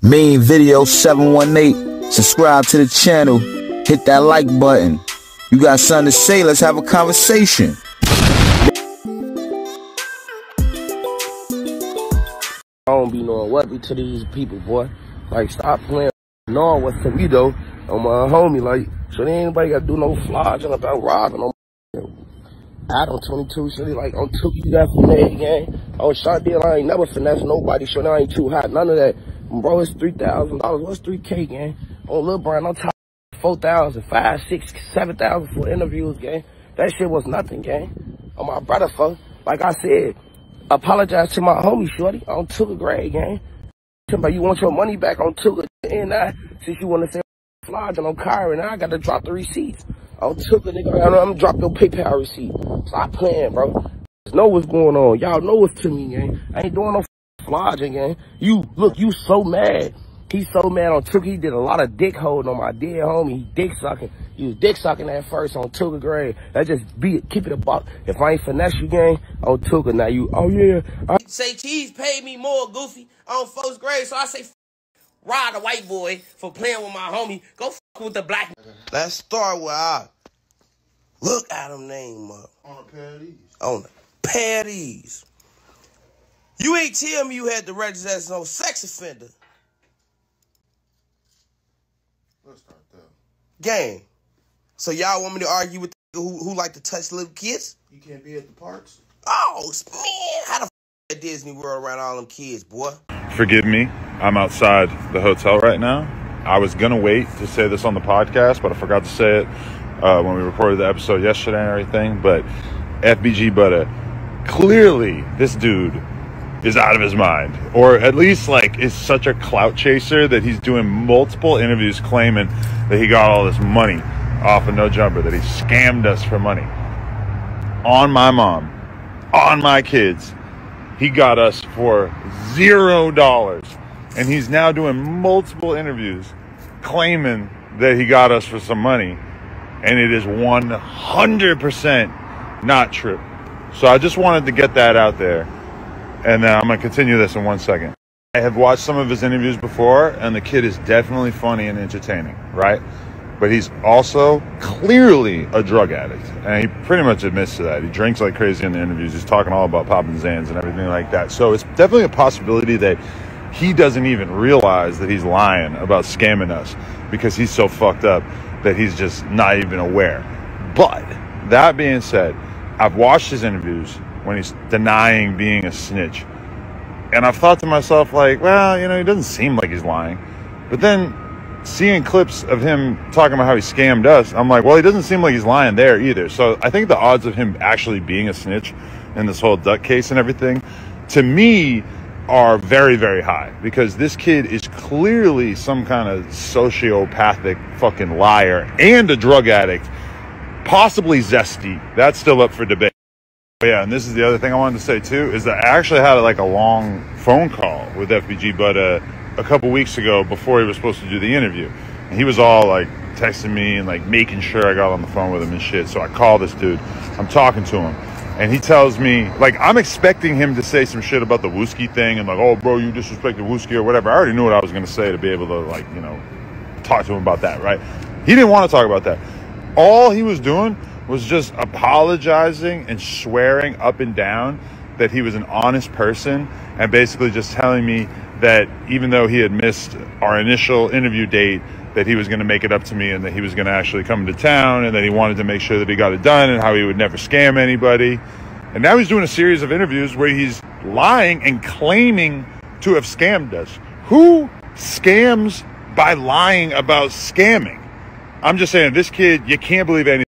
Main video 718. Subscribe to the channel. Hit that like button. You got something to say? Let's have a conversation. I don't be knowing what be to these people, boy. Like, stop playing knowing what's to me, though. On my homie, like, so there ain't anybody got to do no flogging about robbing no ADAM22, shit, like, on took you got finesse, gang. On shot deal, I ain't never finesse nobody, so I ain't too hot, none of that. Bro, it's $3,000. What's 3K, gang? On Lil Brian, I'm talking 4,000, 5, 6, 7,000 for interviews, gang. That shit was nothing, gang. On my brother, folks. Like I said, apologize to my homie, shorty. On took a grade, gang. Somebody, you want your money back on took a, and since you want to say flogging on Kyrie, and I got to drop the receipts. On took a nigga, I'm gonna drop your PayPal receipt. Stop playing, bro. Know what's going on. Y'all know what's to me, gang. I ain't doing no flogging, gang. You, look, you so mad. He's so mad on Took. He did a lot of dick holding on my dead homie. He dick sucking. He was dick sucking at first on Tuka grade. That just keep it a buck. If I ain't finesse you, gang, on Tuka, now you, oh yeah. Say Cheese paid me more, Goofy, on first grade, so I say ride a white boy for playing with my homie. Go with the black. Let's start with look at him name up. On a pair of these. On a pair of these. You ain't tell me you had to register as no sex offender. Let's start there. Gang. So y'all want me to argue with the who like to touch little kids? You can't be at the parks? Oh, man. How the at Disney World around all them kids, boy? Forgive me. I'm outside the hotel right now. I was going to wait to say this on the podcast, but I forgot to say it when we recorded the episode yesterday and everything. But FBG BUTTA, clearly this dude is out of his mind, or at least like is such a clout chaser that he's doing multiple interviews claiming that he got all this money off of No Jumper, that he scammed us for money. On my mom, on my kids, he got us for $0, and he's now doing multiple interviews claiming that he got us for some money, and it is 100% not true. So I just wanted to get that out there. And then I'm going to continue this in 1 second. I have watched some of his interviews before, and the kid is definitely funny and entertaining, right? But he's also clearly a drug addict. And he pretty much admits to that. He drinks like crazy in the interviews. He's talking all about popping Zans and everything like that. So it's definitely a possibility that he doesn't even realize that he's lying about scamming us because he's so fucked up that he's just not even aware. But that being said, I've watched his interviews when he's denying being a snitch. And I've thought to myself, like, well, you know, he doesn't seem like he's lying. But then seeing clips of him talking about how he scammed us, I'm like, well, he doesn't seem like he's lying there either. So I think the odds of him actually being a snitch in this whole duck case and everything, to me, are very, very high. Because this kid is clearly some kind of sociopathic fucking liar and a drug addict. Possibly zesty. That's still up for debate. Yeah, and this is the other thing I wanted to say too, is that I actually had like a long phone call with FBG BUTTA a couple weeks ago before he was supposed to do the interview. And he was all like texting me and like making sure I got on the phone with him and shit. So I call this dude, I'm talking to him, and he tells me, like, I'm expecting him to say some shit about the Wooski thing and like, oh bro, you disrespected Wooski or whatever. I already knew what I was going to say to be able to, like, you know, talk to him about that, right? He didn't want to talk about that. All he was doing was just apologizing and swearing up and down that he was an honest person, and basically just telling me that even though he had missed our initial interview date, that he was going to make it up to me and that he was going to actually come to town and that he wanted to make sure that he got it done and how he would never scam anybody. And now he's doing a series of interviews where he's lying and claiming to have scammed us. Who scams by lying about scamming? I'm just saying, this kid, you can't believe anything.